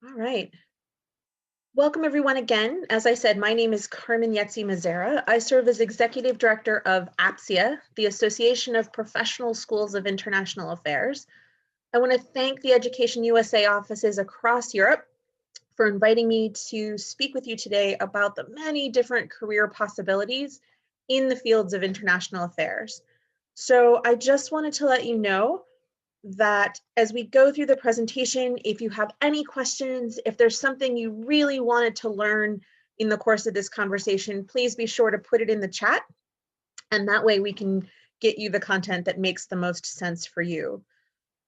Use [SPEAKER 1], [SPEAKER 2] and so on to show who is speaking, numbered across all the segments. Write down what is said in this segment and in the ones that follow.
[SPEAKER 1] All right. Welcome everyone again. As I said, my name is Carmen Yetzi Mazzara. I serve as Executive Director of APSIA, the Association of Professional Schools of International Affairs. I want to thank the Education USA offices across Europe for inviting me to speak with you today about the many different career possibilities in the fields of international affairs. So I just wanted to let you know that as we go through the presentation, if you have any questions, if there's something you really wanted to learn in the course of this conversation, please be sure to put it in the chat. And that way we can get you the content that makes the most sense for you.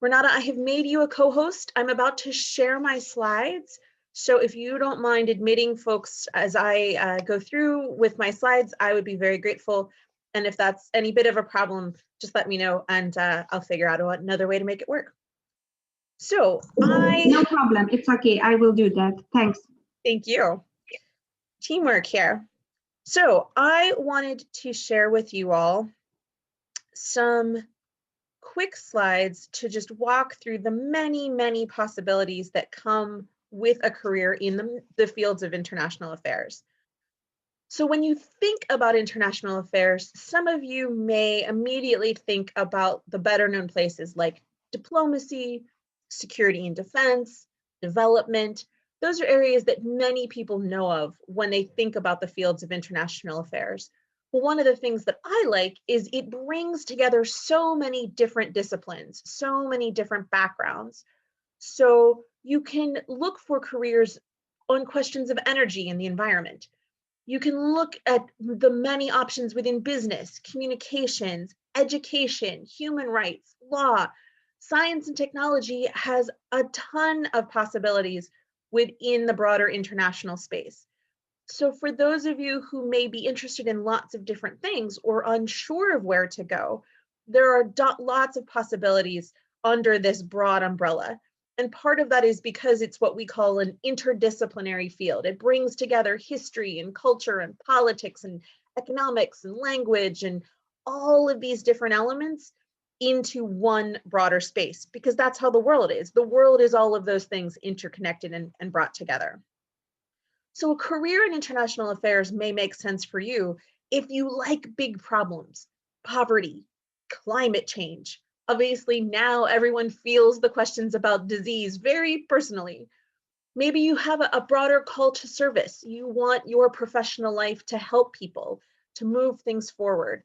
[SPEAKER 1] Renata, I have made you a co-host. I'm about to share my slides. So if you don't mind admitting folks as I go through with my slides, I would be very grateful. And if that's any bit of a problem, just let me know and I'll figure out another way to make it work. So
[SPEAKER 2] No problem. It's okay. I will do that. Thanks.
[SPEAKER 1] Thank you. Teamwork here. So I wanted to share with you all some quick slides to just walk through the many possibilities that come with a career in the fields of international affairs. So when you think about international affairs, some of you may immediately think about the better known places like diplomacy, security and defense, development. Those are areas that many people know of when they think about the fields of international affairs. Well, one of the things that I like is it brings together so many different disciplines, so many different backgrounds. So you can look for careers on questions of energy and the environment. You can look at the many options within business, communications, education, human rights, law. Science and technology has a ton of possibilities within the broader international space. So for those of you who may be interested in lots of different things or unsure of where to go, there are lots of possibilities under this broad umbrella. And part of that is because it's what we call an interdisciplinary field. It brings together history and culture and politics and economics and language and all of these different elements into one broader space, because that's how the world is. The world is all of those things interconnected and brought together. So a career in international affairs may make sense for you if you like big problems, poverty, climate change. Obviously, now everyone feels the questions about disease very personally. Maybe you have a broader call to service. You want your professional life to help people, to move things forward.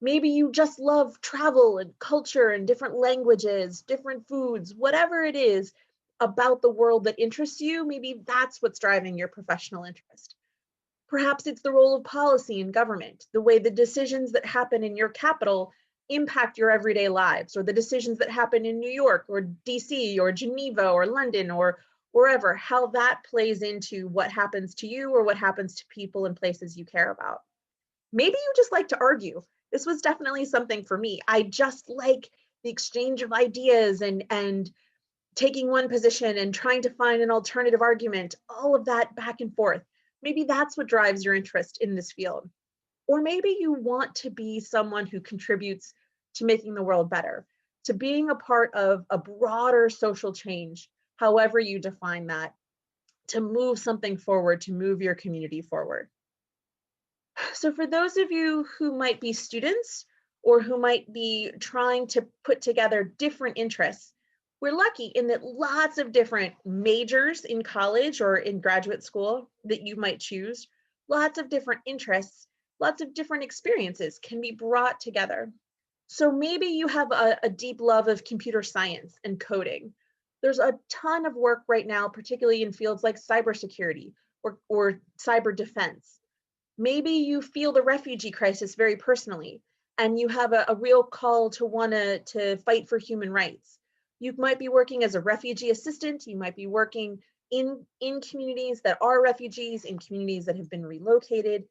[SPEAKER 1] Maybe you just love travel and culture and different languages, different foods, whatever it is about the world that interests you. Maybe that's what's driving your professional interest. Perhaps it's the role of policy in government, the way the decisions that happen in your capital impact your everyday lives, or the decisions that happen in New York or DC or Geneva or London or wherever, how that plays into what happens to you or what happens to people and places you care about. Maybe you just like to argue. This was definitely something for me. I just like the exchange of ideas and taking one position and trying to find an alternative argument, all of that back and forth. Maybe that's what drives your interest in this field. Or maybe you want to be someone who contributes to making the world better, to being a part of a broader social change, however you define that, to move something forward, to move your community forward. So for those of you who might be students or who might be trying to put together different interests, we're lucky in that lots of different majors in college or in graduate school that you might choose, lots of different interests, lots of different experiences can be brought together. So maybe you have a deep love of computer science and coding. There's a ton of work right now, particularly in fields like cybersecurity or cyber defense. Maybe you feel the refugee crisis very personally, and you have a real call to want to fight for human rights. You might be working as a refugee assistant. You might be working in communities that are refugees, in communities that have been relocated.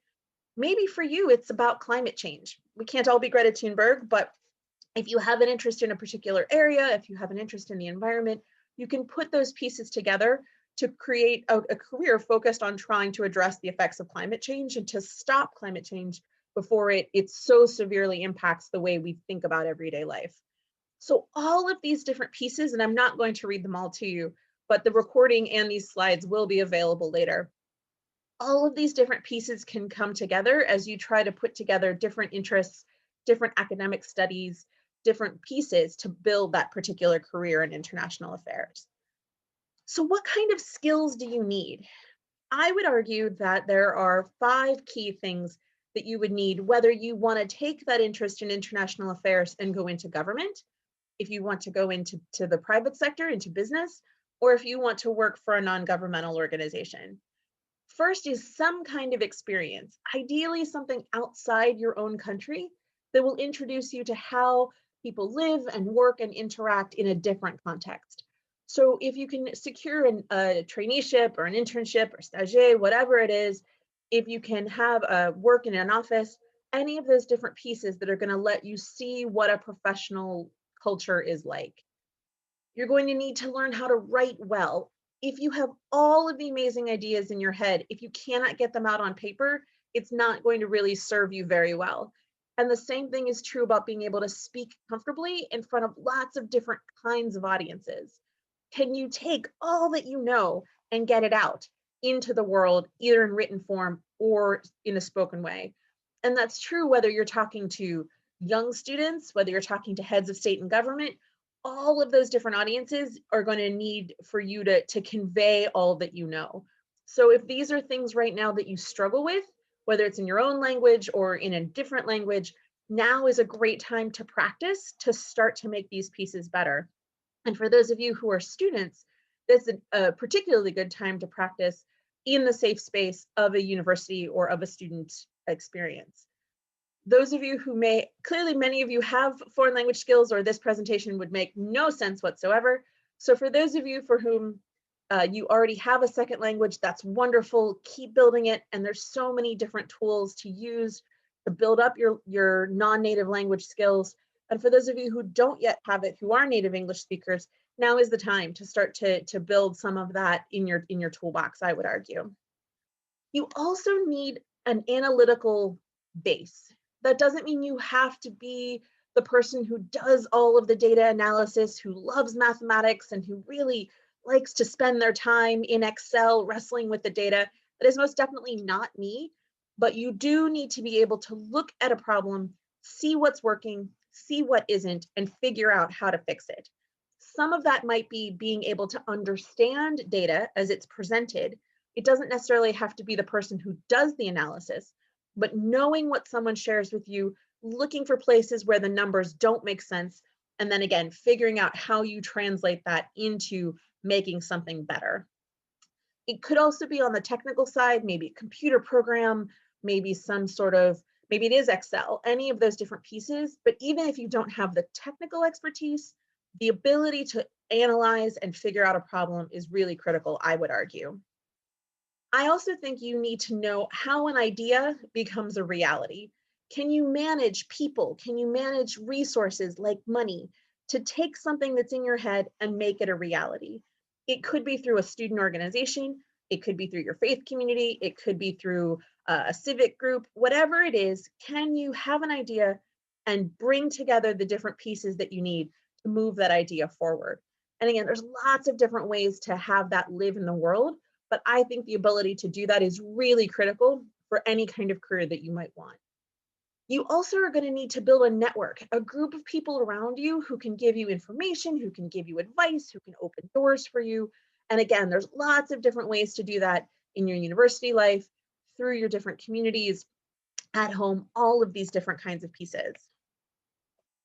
[SPEAKER 1] Maybe for you, it's about climate change. We can't all be Greta Thunberg, but if you have an interest in a particular area, if you have an interest in the environment, you can put those pieces together to create a career focused on trying to address the effects of climate change and to stop climate change before it so severely impacts the way we think about everyday life. So all of these different pieces, and I'm not going to read them all to you, but the recording and these slides will be available later. All of these different pieces can come together as you try to put together different interests, different academic studies, different pieces to build that particular career in international affairs. So what kind of skills do you need? I would argue that there are 5 key things that you would need, whether you want to take that interest in international affairs and go into government, if you want to go into the private sector, into business, or if you want to work for a non-governmental organization. First is some kind of experience, ideally something outside your own country that will introduce you to how people live and work and interact in a different context. So if you can secure a traineeship or an internship or stagiaire, whatever it is, if you can have a work in an office, any of those different pieces that are going to let you see what a professional culture is like. You're going to need to learn how to write well. If you have all of the amazing ideas in your head, if you cannot get them out on paper, it's not going to really serve you very well. And the same thing is true about being able to speak comfortably in front of lots of different kinds of audiences. Can you take all that you know and get it out into the world, either in written form or in a spoken way? And that's true whether you're talking to young students, whether you're talking to heads of state and government, all of those different audiences are going to need for you to convey all that you know. So if these are things right now that you struggle with, whether it's in your own language or in a different language, now is a great time to practice to start to make these pieces better. And for those of you who are students, this is a particularly good time to practice in the safe space of a university or of a student experience. Those of you who clearly many of you have foreign language skills, or this presentation would make no sense whatsoever. So for those of you for whom you already have a second language, that's wonderful, keep building it. And there's so many different tools to use to build up your non-native language skills. And for those of you who don't yet have it, who are native English speakers, now is the time to start to build some of that in your toolbox, I would argue. You also need an analytical base. That doesn't mean you have to be the person who does all of the data analysis, who loves mathematics, and who really likes to spend their time in Excel wrestling with the data. That is most definitely not me, but you do need to be able to look at a problem, see what's working, see what isn't, and figure out how to fix it. Some of that might be being able to understand data as it's presented. It doesn't necessarily have to be the person who does the analysis, but knowing what someone shares with you, looking for places where the numbers don't make sense, and then again, figuring out how you translate that into making something better. It could also be on the technical side, maybe a computer program, maybe maybe it is Excel, any of those different pieces. But even if you don't have the technical expertise, the ability to analyze and figure out a problem is really critical, I would argue. I also think you need to know how an idea becomes a reality. Can you manage people? Can you manage resources like money to take something that's in your head and make it a reality? It could be through a student organization. It could be through your faith community. It could be through a civic group, whatever it is. Can you have an idea and bring together the different pieces that you need to move that idea forward? And again, there's lots of different ways to have that live in the world. But I think the ability to do that is really critical for any kind of career that you might want. You also are going to need to build a network, a group of people around you who can give you information, who can give you advice, who can open doors for you. And again, there's lots of different ways to do that in your university life, through your different communities, at home, all of these different kinds of pieces.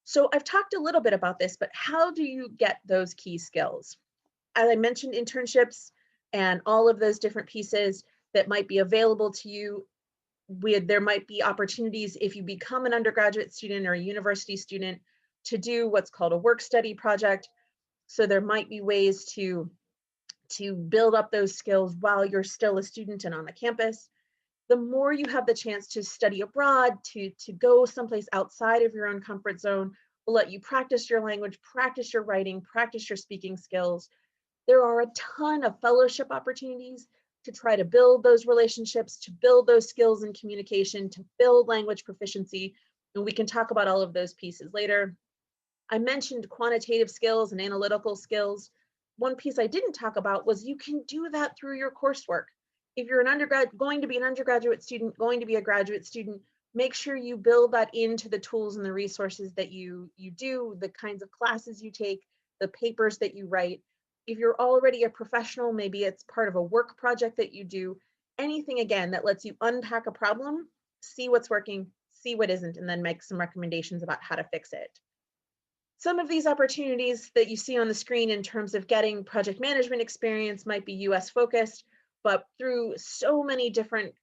[SPEAKER 1] So I've talked a little bit about this, but how do you get those key skills? As I mentioned, internships and all of those different pieces that might be available to you. There might be opportunities if you become an undergraduate student or a university student to do what's called a work study project. So there might be ways to build up those skills while you're still a student and on the campus. The more you have the chance to study abroad, to go someplace outside of your own comfort zone, will let you practice your language, practice your writing, practice your speaking skills. There are a ton of fellowship opportunities to try to build those relationships, to build those skills in communication, to build language proficiency. And we can talk about all of those pieces later. I mentioned quantitative skills and analytical skills. one piece I didn't talk about was you can do that through your coursework. If you're an undergrad, going to be an undergraduate student, going to be a graduate student, make sure you build that into the tools and the resources that you do, the kinds of classes you take, the papers that you write. If you're already a professional, maybe it's part of a work project that you do, anything again that lets you unpack a problem, see what's working, see what isn't, and then make some recommendations about how to fix it. Some of these opportunities that you see on the screen in terms of getting project management experience might be US focused, but through so many different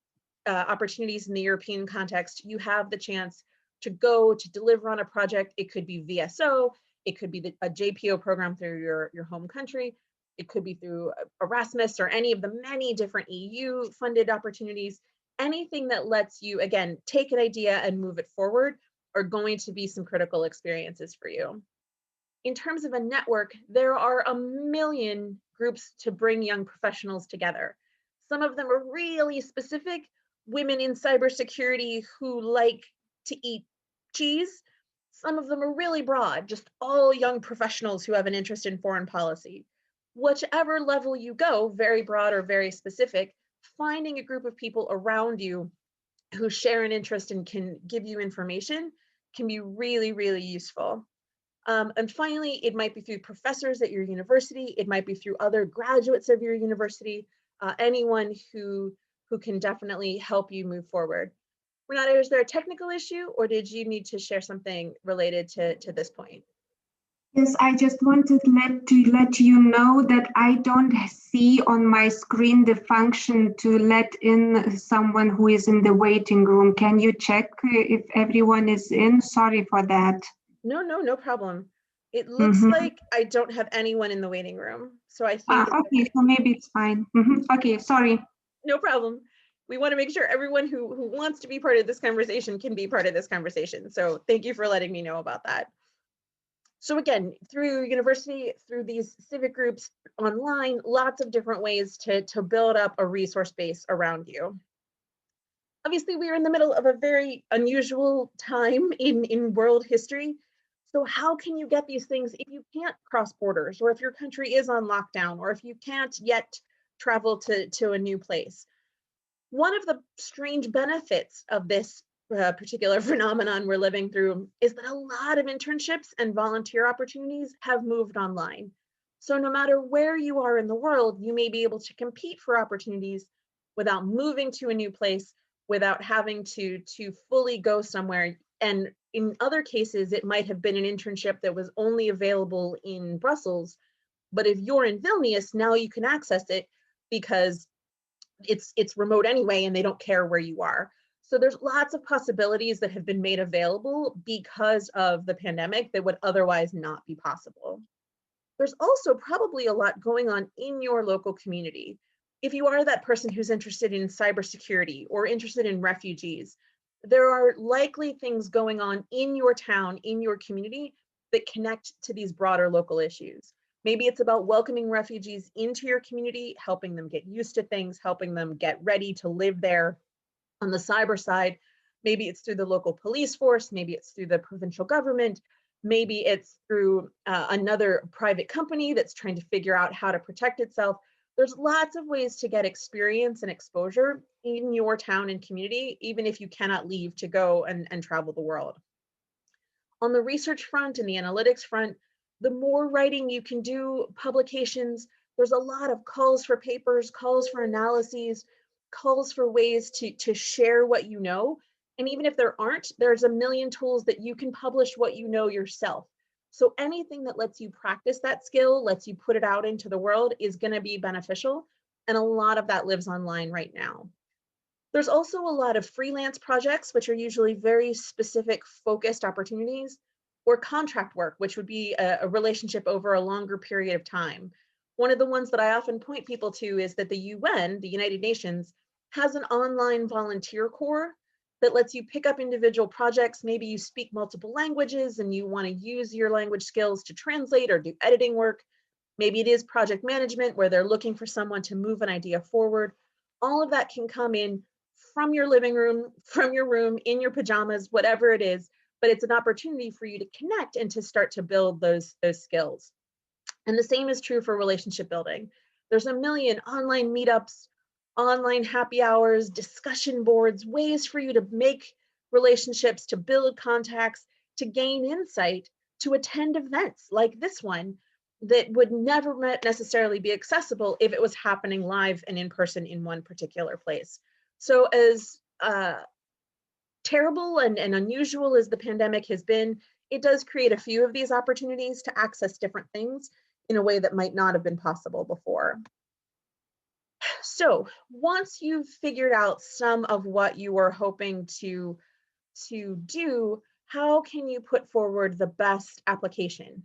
[SPEAKER 1] opportunities in the European context, you have the chance to go to deliver on a project. It could be VSO, it could be a JPO program through your home country, it could be through Erasmus or any of the many different EU funded opportunities. Anything that lets you, again, take an idea and move it forward are going to be some critical experiences for you. In terms of a network, there are a million groups to bring young professionals together. Some of them are really specific, women in cybersecurity who like to eat cheese. Some of them are really broad, just all young professionals who have an interest in foreign policy. Whichever level you go, very broad or very specific, finding a group of people around you who share an interest and can give you information can be really, really useful. And finally, it might be through professors at your university, it might be through other graduates of your university, anyone who can definitely help you move forward. Renata, is there a technical issue or did you need to share something related to this point?
[SPEAKER 2] Yes, I just wanted to let you know that I don't see on my screen the function to let in someone who is in the waiting room. Can you check if everyone is in? Sorry for that.
[SPEAKER 1] No problem. It looks like I don't have anyone in the waiting room. So I think it's
[SPEAKER 2] Okay, so maybe it's fine. Okay, sorry.
[SPEAKER 1] no problem. We want to make sure everyone who wants to be part of this conversation can be part of this conversation. So thank you for letting me know about that. So again, through university, through these civic groups, online, lots of different ways to build up a resource base around you. Obviously, we are in the middle of a very unusual time in world history. So how can you get these things if you can't cross borders, or if your country is on lockdown, or if you can't yet travel to a new place? One of the strange benefits of this particular phenomenon we're living through is that a lot of internships and volunteer opportunities have moved online. So no matter where you are in the world, you may be able to compete for opportunities without moving to a new place, without having to fully go somewhere. And in other cases, it might have been an internship that was only available in Brussels. But if you're in Vilnius, now you can access it because it's remote anyway, and they don't care where you are. So there's lots of possibilities that have been made available because of the pandemic that would otherwise not be possible. There's also probably a lot going on in your local community. If you are that person who's interested in cybersecurity or interested in refugees, there are likely things going on in your town, in your community, that connect to these broader local issues. Maybe it's about welcoming refugees into your community, helping them get used to things, helping them get ready to live there. On the cyber side, maybe it's through the local police force, maybe it's through the provincial government, maybe it's through another private company that's trying to figure out how to protect itself. There's lots of ways to get experience and exposure in your town and community, even if you cannot leave to go and travel the world. On the research front and the analytics front, the more writing you can do, publications, there's a lot of calls for papers, calls for analyses, calls for ways to share what you know. And even if there aren't, there's a million tools that you can publish what you know yourself. So anything that lets you practice that skill, lets you put it out into the world, is going to be beneficial. And a lot of that lives online right now. There's also a lot of freelance projects, which are usually very specific, focused opportunities, or contract work, which would be a relationship over a longer period of time. One of the ones that I often point people to is that the UN, the United Nations, has an online volunteer corps that lets you pick up individual projects. Maybe you speak multiple languages and you want to use your language skills to translate or do editing work. Maybe it is project management where they're looking for someone to move an idea forward. All of that can come in from your living room, from your room, in your pajamas, whatever it is, but it's an opportunity for you to connect and to start to build those skills. And the same is true for relationship building. There's a million online meetups, online happy hours, discussion boards, ways for you to make relationships, to build contacts, to gain insight, to attend events like this one that would never necessarily be accessible if it was happening live and in person in one particular place. So as terrible and unusual as the pandemic has been, it does create a few of these opportunities to access different things in a way that might not have been possible before. So once you've figured out some of what you were hoping to do, how can you put forward the best application?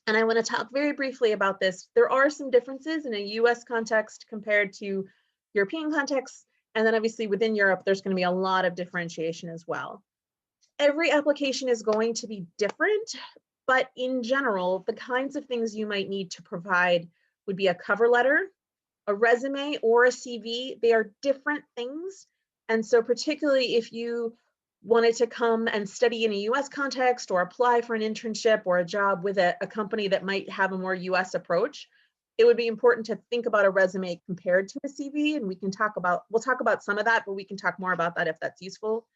[SPEAKER 1] And I want to talk very briefly about this. There are some differences in a US context compared to European contexts. And then obviously within Europe, there's going to be a lot of differentiation as well. Every application is going to be different, but in general, the kinds of things you might need to provide would be a cover letter, a resume, or a CV. They are different things. And so particularly if you wanted to come and study in a US context or apply for an internship or a job with a company that might have a more US approach, it would be important to think about a resume compared to a CV. And we'll talk about some of that, but we can talk more about that if that's useful.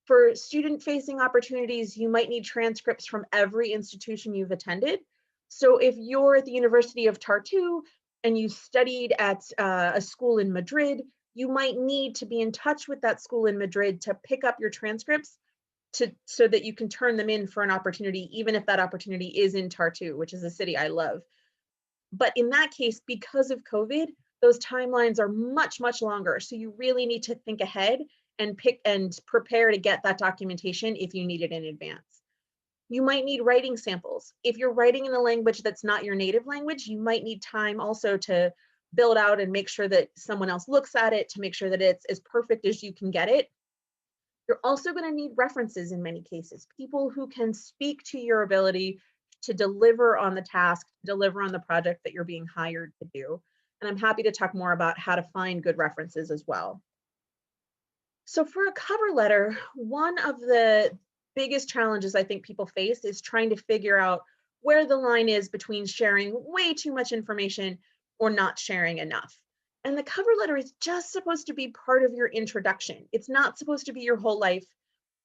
[SPEAKER 1] For student-facing opportunities, you might need transcripts from every institution you've attended. So if you're at the University of Tartu and you studied at a school in Madrid, you might need to be in touch with that school in Madrid to pick up your transcripts so that you can turn them in for an opportunity, even if that opportunity is in Tartu, which is a city I love. But in that case, because of COVID, those timelines are much, much longer. So you really need to think ahead and prepare to get that documentation if you need it in advance. You might need writing samples. If you're writing in a language that's not your native language, you might need time also to build out and make sure that someone else looks at it to make sure that it's as perfect as you can get it. You're also going to need references in many cases, people who can speak to your ability to deliver on the task, deliver on the project that you're being hired to do. And I'm happy to talk more about how to find good references as well. So for a cover letter, one of the biggest challenges I think people face is trying to figure out where the line is between sharing way too much information or not sharing enough. And the cover letter is just supposed to be part of your introduction. It's not supposed to be your whole life.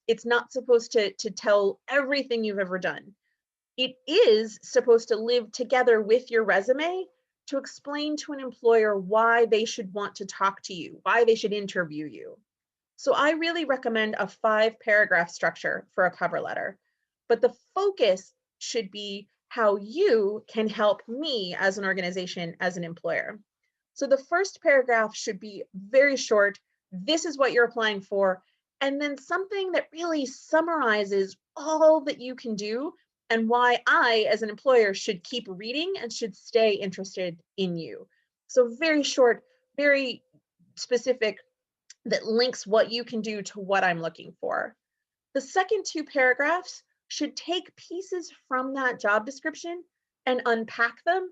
[SPEAKER 1] It's not supposed to tell everything you've ever done. It is supposed to live together with your resume to explain to an employer why they should want to talk to you, why they should interview you. So I really recommend a 5-paragraph structure for a cover letter, but the focus should be how you can help me as an organization, as an employer. So the first paragraph should be very short. This is what you're applying for. And then something that really summarizes all that you can do and why I, as an employer, should keep reading and should stay interested in you. So very short, very specific, that links what you can do to what I'm looking for. The second 2 paragraphs should take pieces from that job description and unpack them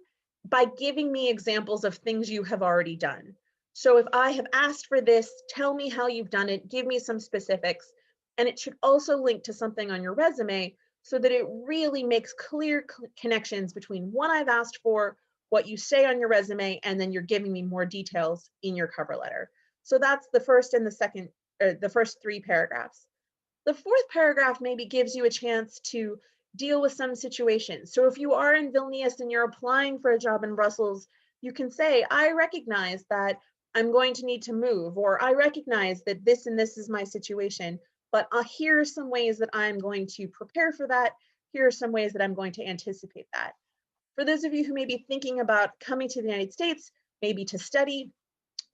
[SPEAKER 1] by giving me examples of things you have already done. So if I have asked for this, tell me how you've done it, give me some specifics. And it should also link to something on your resume so that it really makes clear connections between what I've asked for, what you say on your resume, and then you're giving me more details in your cover letter. So that's the first and the second, or the first 3 paragraphs. The 4th paragraph maybe gives you a chance to deal with some situations. So if you are in Vilnius and you're applying for a job in Brussels, you can say, I recognize that I'm going to need to move, or I recognize that this and this is my situation, but here are some ways that I'm going to prepare for that. Here are some ways that I'm going to anticipate that. For those of you who may be thinking about coming to the United States, maybe to study,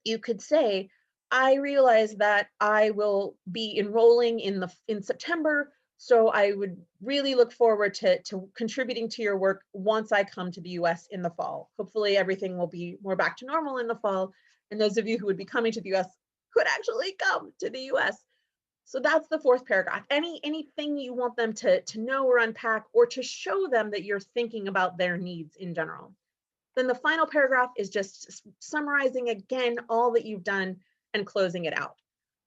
[SPEAKER 1] you could say, I realize that I will be enrolling in September, so I would really look forward to contributing to your work once I come to the US in the fall. Hopefully everything will be more back to normal in the fall, and those of you who would be coming to the US could actually come to the US. So that's the 4th paragraph. Anything you want them to know or unpack, or to show them that you're thinking about their needs in general. Then the final paragraph is just summarizing again all that you've done and closing it out.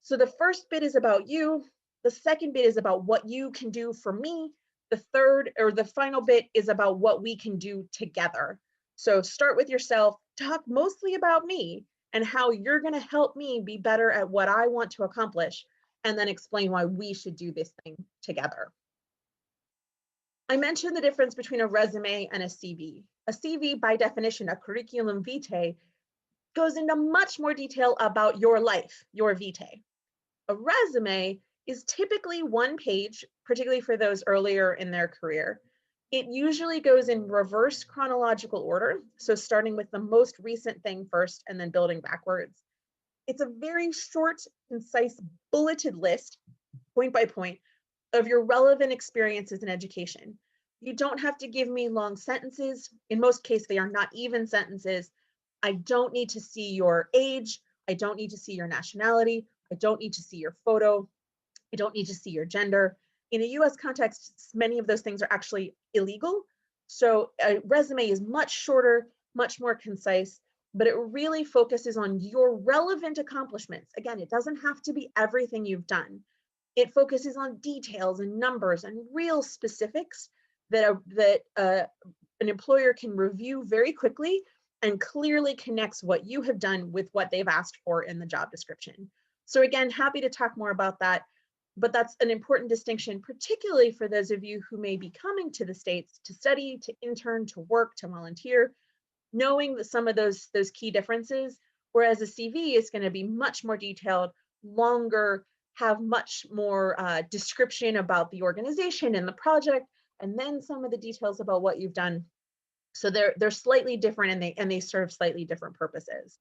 [SPEAKER 1] So the first bit is about you. The second bit is about what you can do for me. The third or the final bit is about what we can do together. So start with yourself, talk mostly about me and how you're going to help me be better at what I want to accomplish, and then explain why we should do this thing together. I mentioned the difference between a resume and a CV. A CV, by definition, a curriculum vitae, goes into much more detail about your life, your vitae. A resume is typically one page, particularly for those earlier in their career. It usually goes in reverse chronological order, so starting with the most recent thing first and then building backwards. It's a very short, concise, bulleted list, point by point, of your relevant experiences in education. You don't have to give me long sentences. In most cases, they are not even sentences. I don't need to see your age. I don't need to see your nationality. I don't need to see your photo. I don't need to see your gender. In a US context, many of those things are actually illegal. So a resume is much shorter, much more concise, but it really focuses on your relevant accomplishments. Again, it doesn't have to be everything you've done. It focuses on details and numbers and real specifics that an employer can review very quickly and clearly connects what you have done with what they've asked for in the job description. So again, happy to talk more about that, but that's an important distinction, particularly for those of you who may be coming to the States to study, to intern, to work, to volunteer, knowing that some of those key differences, whereas a CV is going to be much more detailed, longer, have much more description about the organization and the project, and then some of the details about what you've done. So they're slightly different, and they serve slightly different purposes.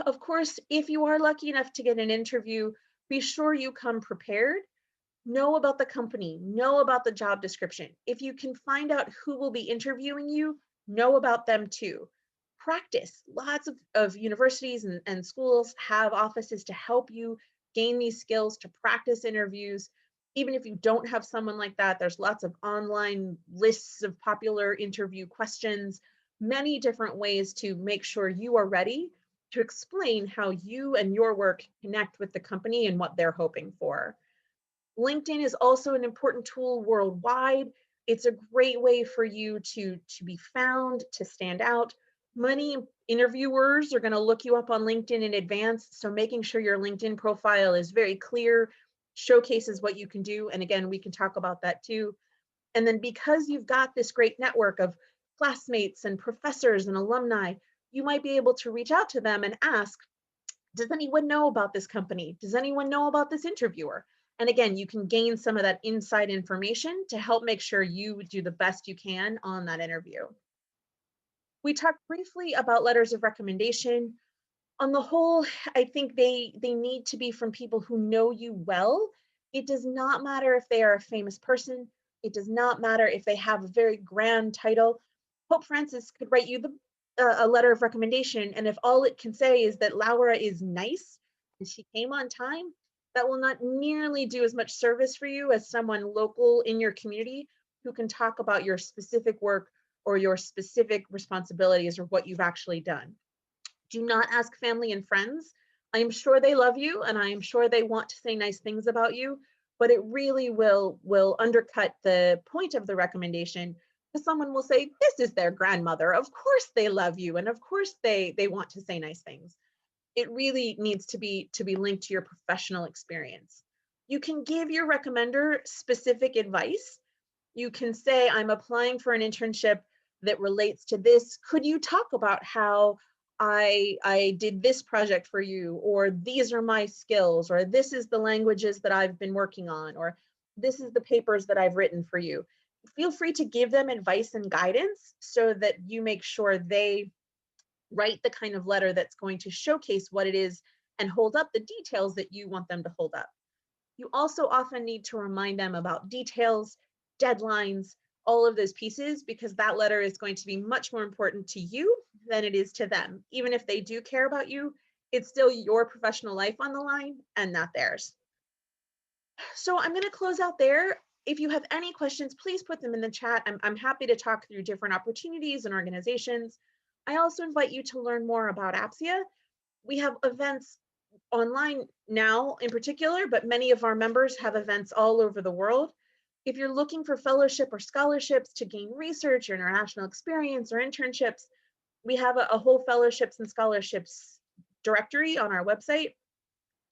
[SPEAKER 1] Of course, if you are lucky enough to get an interview, be sure you come prepared. Know about the company, know about the job description. If you can find out who will be interviewing you, know about them too. Practice. Lots of universities and schools have offices to help you gain these skills, to practice interviews. Even if you don't have someone like that, there's lots of online lists of popular interview questions, many different ways to make sure you are ready to explain how you and your work connect with the company and what they're hoping for. LinkedIn is also an important tool worldwide. It's a great way for you to be found, to stand out. Many interviewers are going to look you up on LinkedIn in advance, so making sure your LinkedIn profile is very clear, showcases what you can do. And again, we can talk about that too. And then because you've got this great network of classmates and professors and alumni, you might be able to reach out to them and ask, does anyone know about this company? Does anyone know about this interviewer? And again, you can gain some of that inside information to help make sure you do the best you can on that interview. We talked briefly about letters of recommendation. On the whole, I think they need to be from people who know you well. It does not matter if they are a famous person. It does not matter if they have a very grand title. Pope Francis could write you a letter of recommendation, and if all it can say is that Laura is nice and she came on time, that will not nearly do as much service for you as someone local in your community who can talk about your specific work or your specific responsibilities or what you've actually done. Do not ask family and friends. I am sure they love you and I am sure they want to say nice things about you, but it really will undercut the point of the recommendation, because someone will say, this is their grandmother. Of course they love you, and of course they want to say nice things. It really needs to be linked to your professional experience. You can give your recommender specific advice. You can say, I'm applying for an internship that relates to this. Could you talk about how I did this project for you, or these are my skills, or this is the languages that I've been working on, or this is the papers that I've written for you. Feel free to give them advice and guidance so that you make sure they write the kind of letter that's going to showcase what it is and hold up the details that you want them to hold up. You also often need to remind them about details, deadlines, all of those pieces, because that letter is going to be much more important to you than it is to them. Even if they do care about you, it's still your professional life on the line and not theirs. So I'm going to close out there. If you have any questions, please put them in the chat. I'm happy to talk through different opportunities and organizations. I also invite you to learn more about APSIA. We have events online now in particular, but many of our members have events all over the world. If you're looking for fellowship or scholarships to gain research or international experience or internships, we have a whole fellowships and scholarships directory on our website.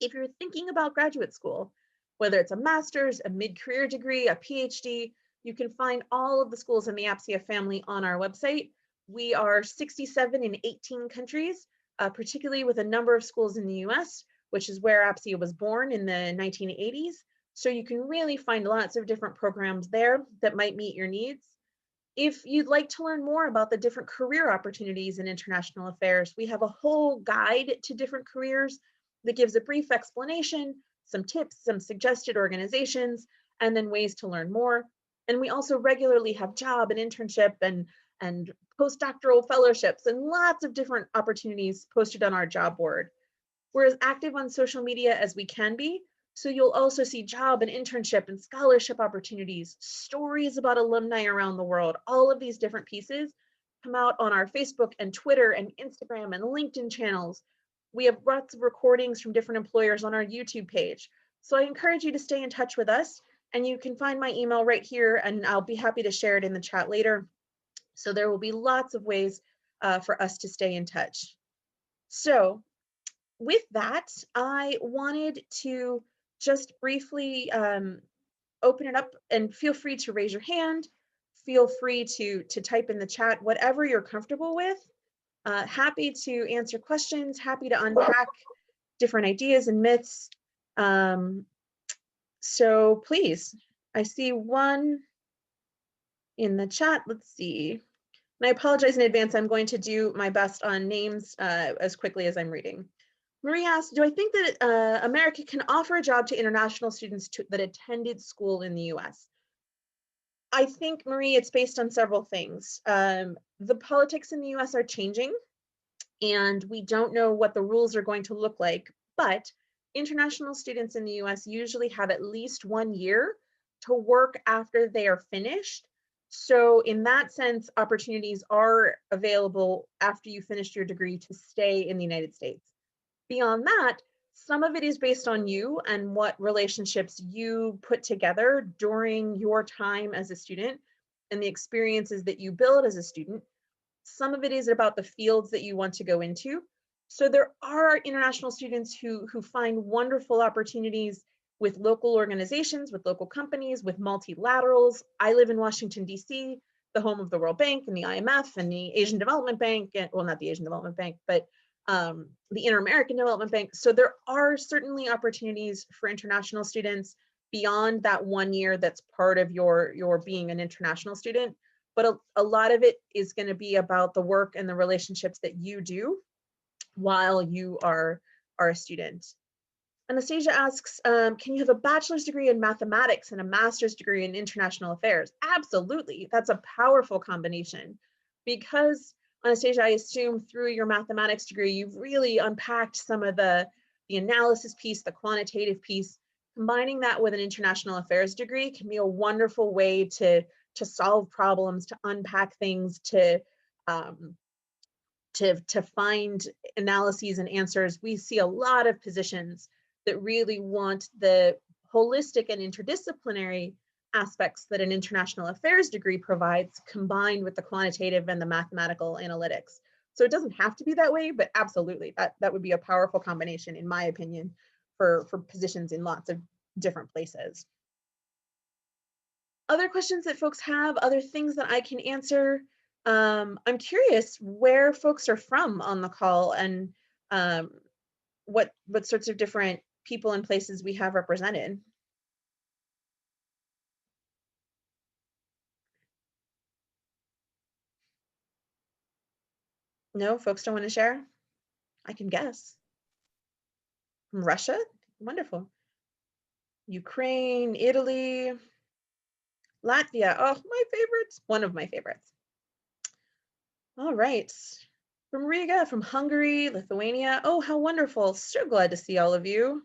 [SPEAKER 1] If you're thinking about graduate school, whether it's a master's, a mid-career degree, a PhD, you can find all of the schools in the APSIA family on our website. We are 67 in 18 countries, particularly with a number of schools in the US, which is where APSIA was born in the 1980s. So you can really find lots of different programs there that might meet your needs. If you'd like to learn more about the different career opportunities in international affairs, we have a whole guide to different careers that gives a brief explanation, some tips, some suggested organizations, and then ways to learn more. And we also regularly have job and internship and postdoctoral fellowships and lots of different opportunities posted on our job board. We're as active on social media as we can be, so you'll also see job and internship and scholarship opportunities, stories about alumni around the world. All of these different pieces come out on our Facebook and Twitter and Instagram and LinkedIn channels. We have lots of recordings from different employers on our YouTube page. So I encourage you to stay in touch with us, and you can find my email right here, and I'll be happy to share it in the chat later. So there will be lots of ways for us to stay in touch. So with that, I wanted to just briefly open it up, and feel free to raise your hand. Feel free to type in the chat, whatever you're comfortable with. Happy to answer questions, happy to unpack different ideas and myths. So please, I see one in the chat. Let's see. And I apologize in advance. I'm going to do my best on names as quickly as I'm reading. Marie asked, do I think that America can offer a job to international students that attended school in the US? I think, Marie, it's based on several things. The politics in the US are changing, and we don't know what the rules are going to look like, but international students in the US usually have at least 1 year to work after they are finished. So in that sense, opportunities are available after you finished your degree to stay in the United States. Beyond that, some of it is based on you and what relationships you put together during your time as a student and the experiences that you build as a student. Some of it is about the fields that you want to go into. So there are international students who find wonderful opportunities with local organizations, with local companies, with multilaterals. I live in Washington, DC, the home of the World Bank and the IMF and the Asian Development Bank, and well, not the Asian Development Bank, but the Inter-American Development Bank. So there are certainly opportunities for international students beyond that 1 year that's part of your being an international student. But a lot of it is going to be about the work and the relationships that you do while you are a student. Anastasia asks, can you have a bachelor's degree in mathematics and a master's degree in international affairs? Absolutely, that's a powerful combination. Because, Anastasia, I assume through your mathematics degree, you've really unpacked some of the analysis piece, the quantitative piece. Combining that with an international affairs degree can be a wonderful way to solve problems, to unpack things, to find analyses and answers. We see a lot of positions that really want the holistic and interdisciplinary aspects that an international affairs degree provides, combined with the quantitative and the mathematical analytics. So it doesn't have to be that way, but absolutely, that would be a powerful combination, in my opinion, for positions in lots of different places. Other questions that folks have, other things that I can answer. I'm curious where folks are from on the call, and what sorts of different people and places we have represented. No, folks don't want to share? I can guess. From Russia? Wonderful. Ukraine, Italy, Latvia. Oh, my favorites. One of my favorites. All right. From Riga, from Hungary, Lithuania. Oh, how wonderful. So glad to see all of you.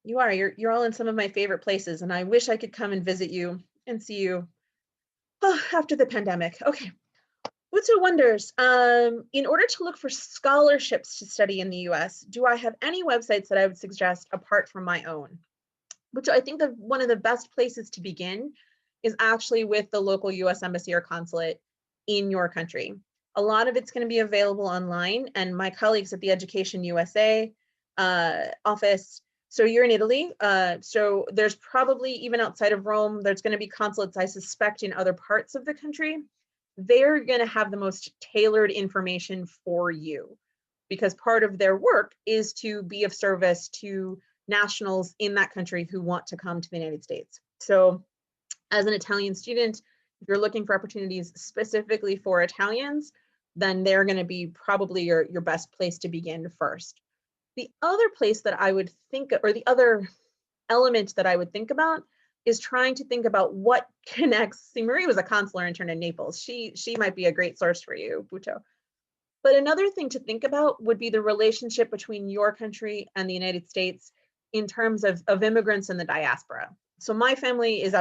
[SPEAKER 1] You are. You're all in some of my favorite places, and I wish I could come and visit you and see you after the pandemic. Okay. Butsu wonders, in order to look for scholarships to study in the US, do I have any websites that I would suggest apart from my own? which I think that one of the best places to begin is actually with the local US embassy or consulate in your country. A lot of it's going to be available online, and my colleagues at the Education USA office, so you're in Italy, so there's probably, even outside of Rome, there's going to be consulates, I suspect, in other parts of the country. They're going to have the most tailored information for you, because part of their work is to be of service to nationals in that country who want to come to the United States. So as an Italian student, if you're looking for opportunities specifically for Italians, then they're going to be probably your best place to begin first. The other place that I would think, or the other element that I would think about, is trying to think about what connects. See, Marie was a consular intern in Naples. She might be a great source for you, Buto. But another thing to think about would be the relationship between your country and the United States in terms of immigrants in the diaspora. So my family is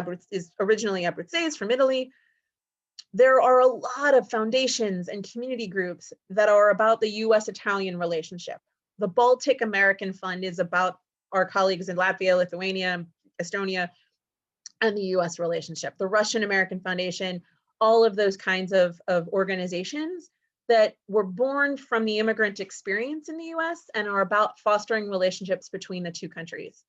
[SPEAKER 1] originally Abruzzese from Italy. There are a lot of foundations and community groups that are about the US-Italian relationship. The Baltic American Fund is about our colleagues in Latvia, Lithuania, Estonia, and the US relationship. The Russian American Foundation, all of those kinds of organizations that were born from the immigrant experience in the US and are about fostering relationships between the two countries.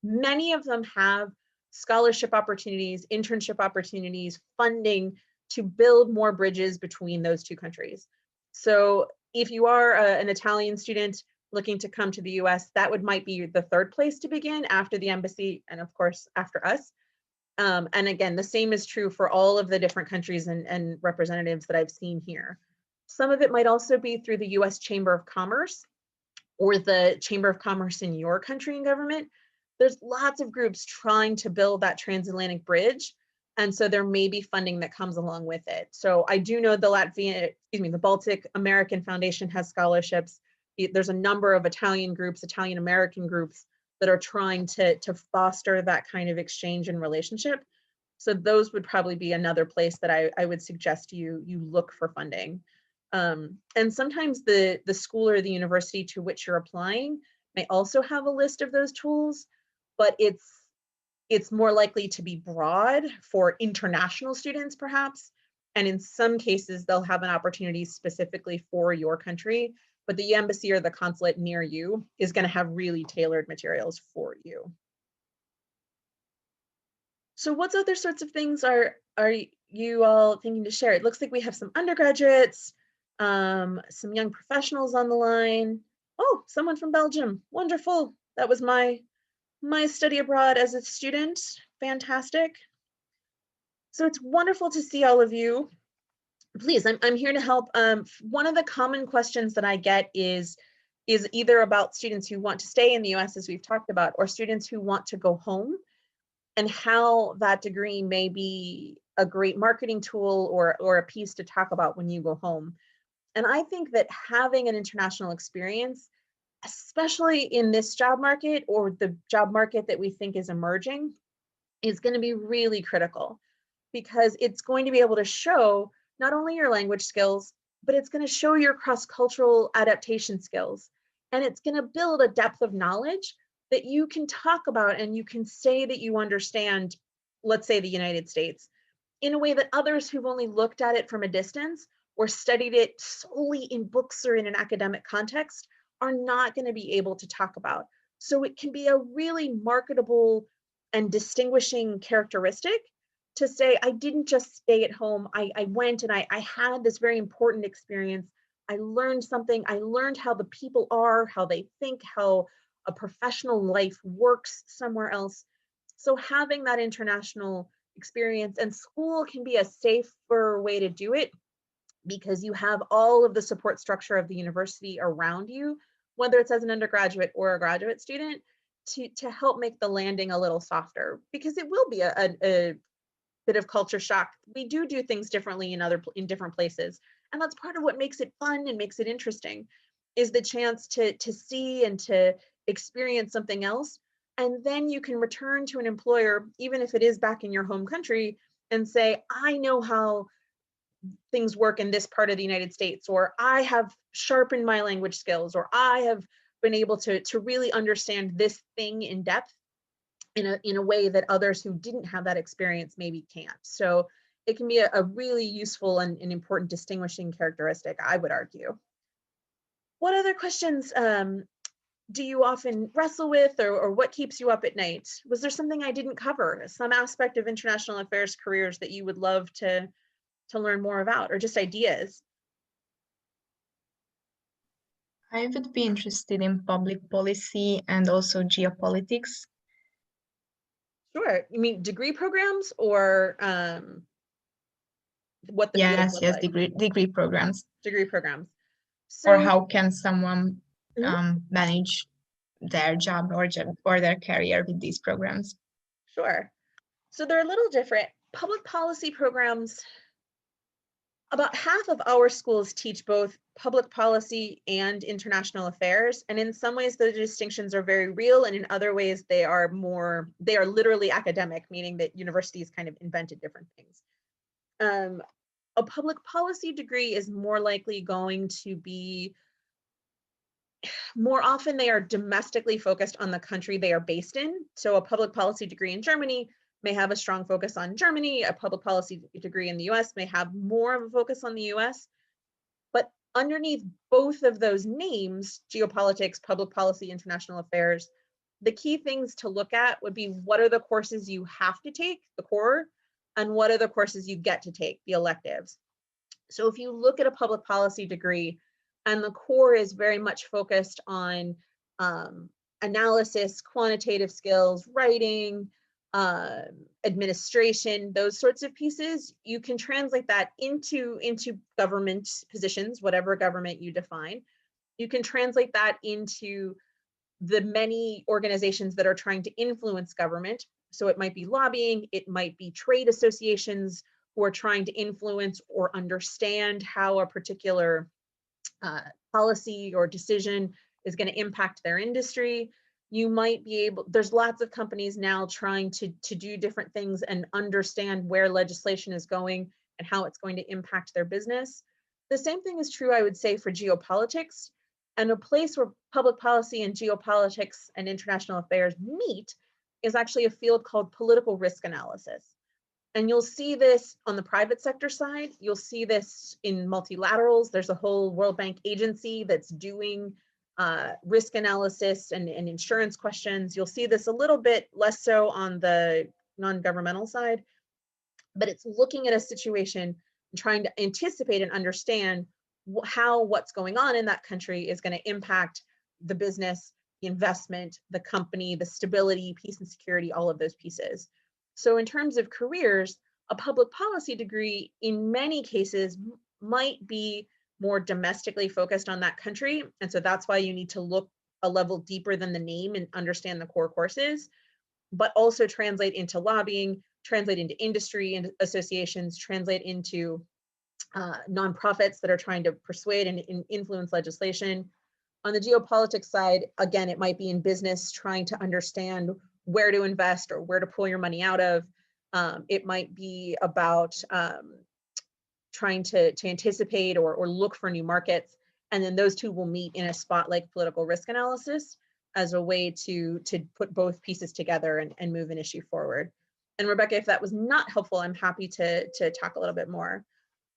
[SPEAKER 1] Many of them have scholarship opportunities, internship opportunities, funding to build more bridges between those two countries. So if you are an Italian student looking to come to the US, that might be the third place to begin, after the embassy and of course after us. And again, the same is true for all of the different countries and representatives that I've seen here. Some of it might also be through the US Chamber of Commerce or the Chamber of Commerce in your country and government. There's lots of groups trying to build that transatlantic bridge. And so there may be funding that comes along with it. So I do know the Baltic American Foundation has scholarships. There's a number of Italian groups, Italian American groups, that are trying to foster that kind of exchange and relationship. So those would probably be another place that I would suggest you look for funding. And sometimes the school or the university to which you're applying may also have a list of those tools, but it's more likely to be broad for international students perhaps. And in some cases, they'll have an opportunity specifically for your country, but the embassy or the consulate near you is going to have really tailored materials for you. So what other sorts of things are you all thinking to share? It looks like we have some undergraduates, some young professionals on the line. Oh, someone from Belgium. Wonderful. That was my study abroad as a student. Fantastic. So it's wonderful to see all of you. Please, I'm here to help. One of the common questions that I get is either about students who want to stay in the US, as we've talked about, or students who want to go home, and how that degree may be a great marketing tool or a piece to talk about when you go home. And I think that having an international experience, especially in this job market or the job market that we think is emerging, is going to be really critical, because it's going to be able to show not only your language skills, but it's going to show your cross-cultural adaptation skills. And it's going to build a depth of knowledge that you can talk about and you can say that you understand, let's say the United States, in a way that others who've only looked at it from a distance or studied it solely in books or in an academic context are not going to be able to talk about. So it can be a really marketable and distinguishing characteristic to say, I didn't just stay at home. I went and I had this very important experience. I learned something. I learned how the people are, how they think, how a professional life works somewhere else. So having that international experience, and school can be a safer way to do it, because you have all of the support structure of the university around you, whether it's as an undergraduate or a graduate student, to help make the landing a little softer, because it will be a bit of culture shock. We do things differently in different places, and that's part of what makes it fun and makes it interesting, is the chance to see and to experience something else. And then you can return to an employer, even if it is back in your home country, and say, I know how things work in this part of the United States, or I have sharpened my language skills, or I have been able to really understand this thing in depth. in a way that others who didn't have that experience maybe can't. So it can be a really useful and important distinguishing characteristic, I would argue. What other questions do you often wrestle with, or what keeps you up at night? Was there something I didn't cover, some aspect of international affairs careers that you would love to learn more about, or just ideas?
[SPEAKER 3] I would be interested in public policy and also geopolitics.
[SPEAKER 1] Sure. You mean degree programs, or what the fields look
[SPEAKER 3] Yes,
[SPEAKER 1] like?
[SPEAKER 3] degree programs.
[SPEAKER 1] Degree programs.
[SPEAKER 3] Or
[SPEAKER 1] So,
[SPEAKER 3] how can someone
[SPEAKER 1] Mhm.
[SPEAKER 3] manage their job or their career with these programs?
[SPEAKER 1] Sure. So they're a little different. Public policy programs, about half of our schools teach both public policy and international affairs. And in some ways, the distinctions are very real. And in other ways, they are literally academic, meaning that universities kind of invented different things. A public policy degree is more likely going to be, more often they are domestically focused on the country they are based in. So a public policy degree in Germany may have a strong focus on Germany. A public policy degree in the US may have more of a focus on the US. But underneath both of those names, geopolitics, public policy, international affairs, the key things to look at would be, what are the courses you have to take, the core, and what are the courses you get to take, the electives. So if you look at a public policy degree and the core is very much focused on analysis, quantitative skills, writing, administration, those sorts of pieces, you can translate that into government positions, whatever government you define. You can translate that into the many organizations that are trying to influence government. So it might be lobbying, it might be trade associations who are trying to influence or understand how a particular policy or decision is going to impact their industry. You might be able, there's lots of companies now trying to do different things and understand where legislation is going and how it's going to impact their business. The same thing is true, I would say, for geopolitics. And a place where public policy and geopolitics and international affairs meet is actually a field called political risk analysis. And you'll see this on the private sector side. You'll see this in multilaterals. There's a whole World Bank agency that's doing risk analysis and insurance questions. You'll see this a little bit less so on the non-governmental side, but it's looking at a situation and trying to anticipate and understand how what's going on in that country is going to impact the business, the investment, the company, the stability, peace and security, all of those pieces. So in terms of careers, a public policy degree in many cases might be more domestically focused on that country. And so that's why you need to look a level deeper than the name and understand the core courses, but also translate into lobbying, translate into industry and associations, translate into nonprofits that are trying to persuade and influence legislation. On the geopolitics side, again, it might be in business, trying to understand where to invest or where to pull your money out of. It might be about trying to anticipate or look for new markets. And then those two will meet in a spot like political risk analysis as a way to put both pieces together and move an issue forward. And Rebecca, if that was not helpful, I'm happy to talk a little bit more.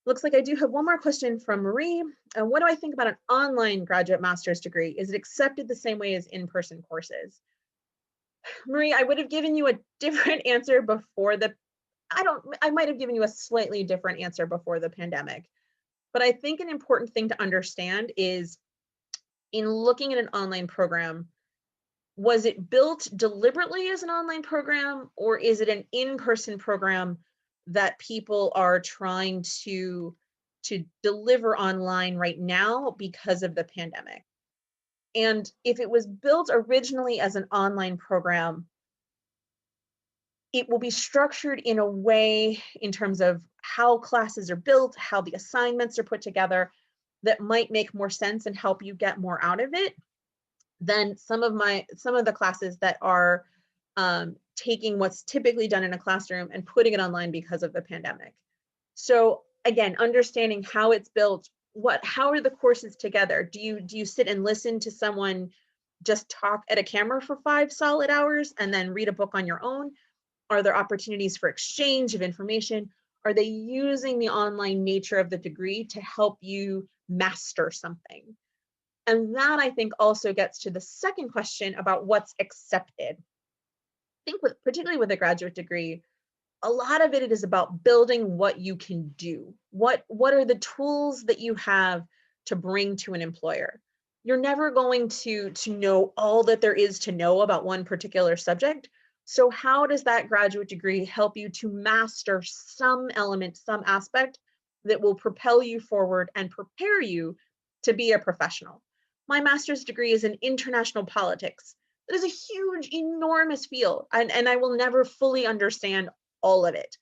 [SPEAKER 1] Looks like I do have one more question from Marie. What do I think about an online graduate master's degree? Is it accepted the same way as in-person courses? Marie, I would have given you a different answer before I might have given you a slightly different answer before the pandemic. But I think an important thing to understand is, in looking at an online program, was it built deliberately as an online program, or is it an in-person program that people are trying to deliver online right now because of the pandemic? And if it was built originally as an online program, it will be structured in a way, in terms of how classes are built, how the assignments are put together, that might make more sense and help you get more out of it than some of the classes that are taking what's typically done in a classroom and putting it online because of the pandemic. So again, understanding how it's built, how are the courses together? Do you sit and listen to someone just talk at a camera for 5 solid hours and then read a book on your own? Are there opportunities for exchange of information? Are they using the online nature of the degree to help you master something? And that, I think, also gets to the second question about what's accepted. I think particularly with a graduate degree, a lot of it is about building what you can do. What are the tools that you have to bring to an employer? You're never going to know all that there is to know about one particular subject. So how does that graduate degree help you to master some element, some aspect that will propel you forward and prepare you to be a professional? My master's degree is in international politics. It is a huge, enormous field, and I will never fully understand all of it,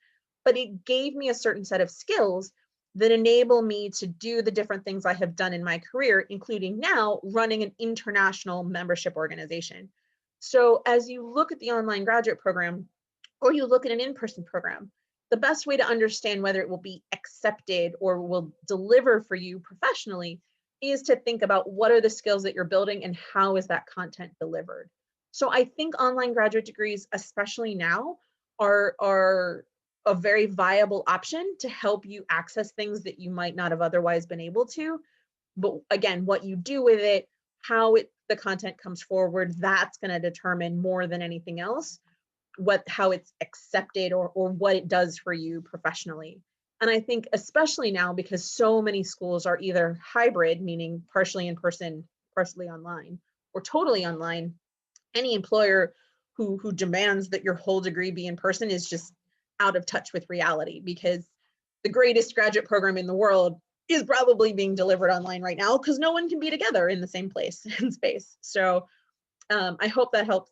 [SPEAKER 1] but it gave me a certain set of skills that enable me to do the different things I have done in my career, including now running an international membership organization. So as you look at the online graduate program, or you look at an in-person program, the best way to understand whether it will be accepted or will deliver for you professionally is to think about what are the skills that you're building and how is that content delivered. So I think online graduate degrees, especially now, are a very viable option to help you access things that you might not have otherwise been able to. But again, what you do with it, how the content comes forward, that's going to determine more than anything else how it's accepted or what it does for you professionally. And I think especially now, because so many schools are either hybrid, meaning partially in person, partially online, or totally online, any employer who demands that your whole degree be in person is just out of touch with reality, because the greatest graduate program in the world is probably being delivered online right now because no one can be together in the same place and space. So I hope that helps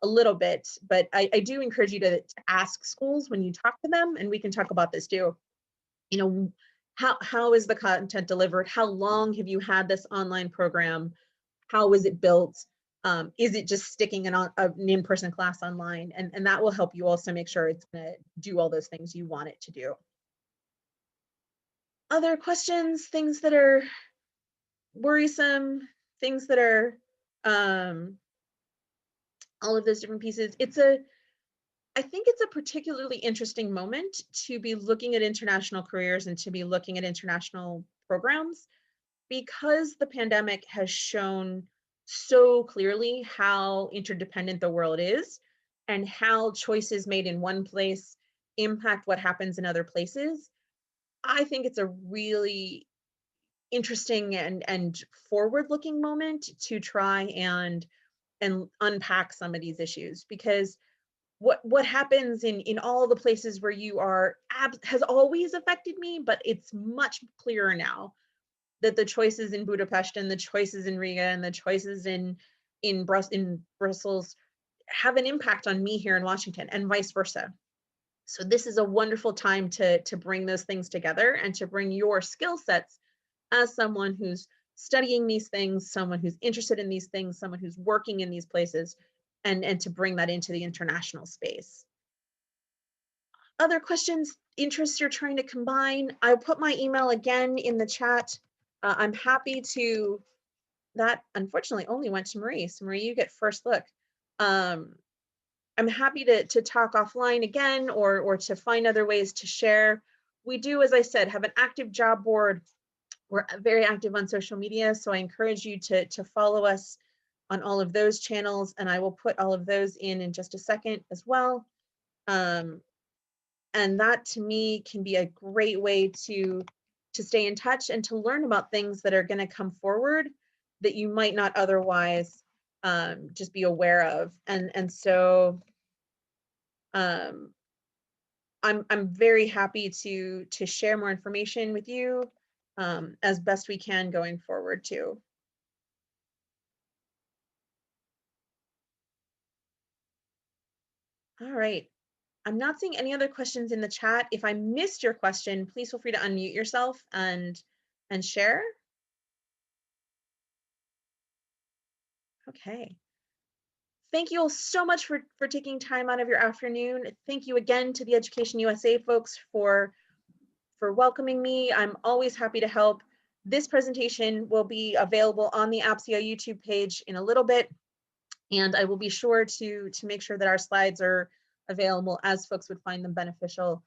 [SPEAKER 1] a little bit, but I do encourage you to ask schools when you talk to them, and we can talk about this too. You know, how is the content delivered? How long have you had this online program? How is it built? Is it just sticking an in-person class online? And that will help you also make sure it's going to do all those things you want it to do. Other questions, things that are worrisome, things that are all of those different pieces. I think it's a particularly interesting moment to be looking at international careers and to be looking at international programs, because the pandemic has shown so clearly how interdependent the world is and how choices made in one place impact what happens in other places. I think it's a really interesting and forward-looking moment to try and unpack some of these issues, because what happens in all the places where you are has always affected me, but it's much clearer now that the choices in Budapest and the choices in Riga and the choices in Brussels have an impact on me here in Washington, and vice versa. So this is a wonderful time to bring those things together and to bring your skill sets as someone who's studying these things, someone who's interested in these things, someone who's working in these places, and to bring that into the international space. Other questions, interests you're trying to combine? I'll put my email again in the chat. I'm happy to, that unfortunately only went to Marie. So Marie, you get first look. I'm happy to talk offline again, or to find other ways to share. We do, as I said, have an active job board. We're very active on social media, so I encourage you to follow us on all of those channels, and I will put all of those in just a second as well. And that to me can be a great way to stay in touch and to learn about things that are going to come forward that you might not otherwise just be aware of. And so I'm very happy to share more information with you as best we can going forward too. All right. I'm not seeing any other questions in the chat. If I missed your question, please feel free to unmute yourself and share. Okay. Thank you all so much for taking time out of your afternoon. Thank you again to the Education USA folks for welcoming me. I'm always happy to help. This presentation will be available on the APSIA YouTube page in a little bit. And I will be sure to make sure that our slides are available as folks would find them beneficial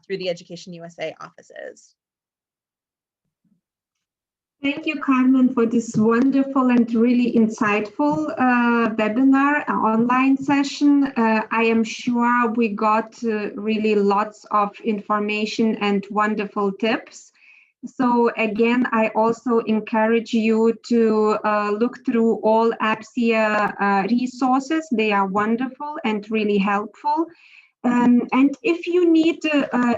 [SPEAKER 1] through the Education USA offices.
[SPEAKER 2] Thank you, Carmen, for this wonderful and really insightful webinar, online session. I am sure we got really lots of information and wonderful tips. So again, I also encourage you to look through all APSIA resources. They are wonderful and really helpful. And if you need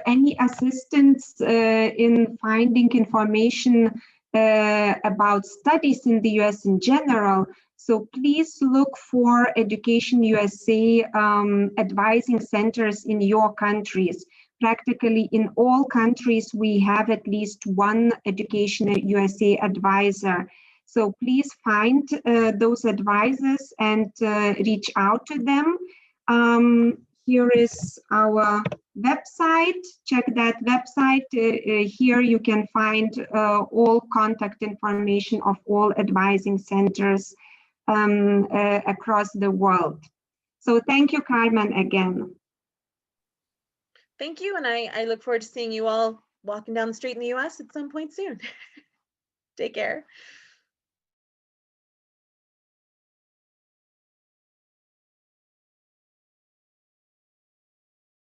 [SPEAKER 2] any assistance in finding information about studies in the US in general, so please look for Education USA advising centers in your countries. Practically in all countries, we have at least one Education USA advisor. So please find those advisors and reach out to them. Here is our website. Check that website. Here you can find all contact information of all advising centers across the world. So thank you, Carmen, again.
[SPEAKER 1] Thank you, and I look forward to seeing you all walking down the street in the US at some point soon. Take care.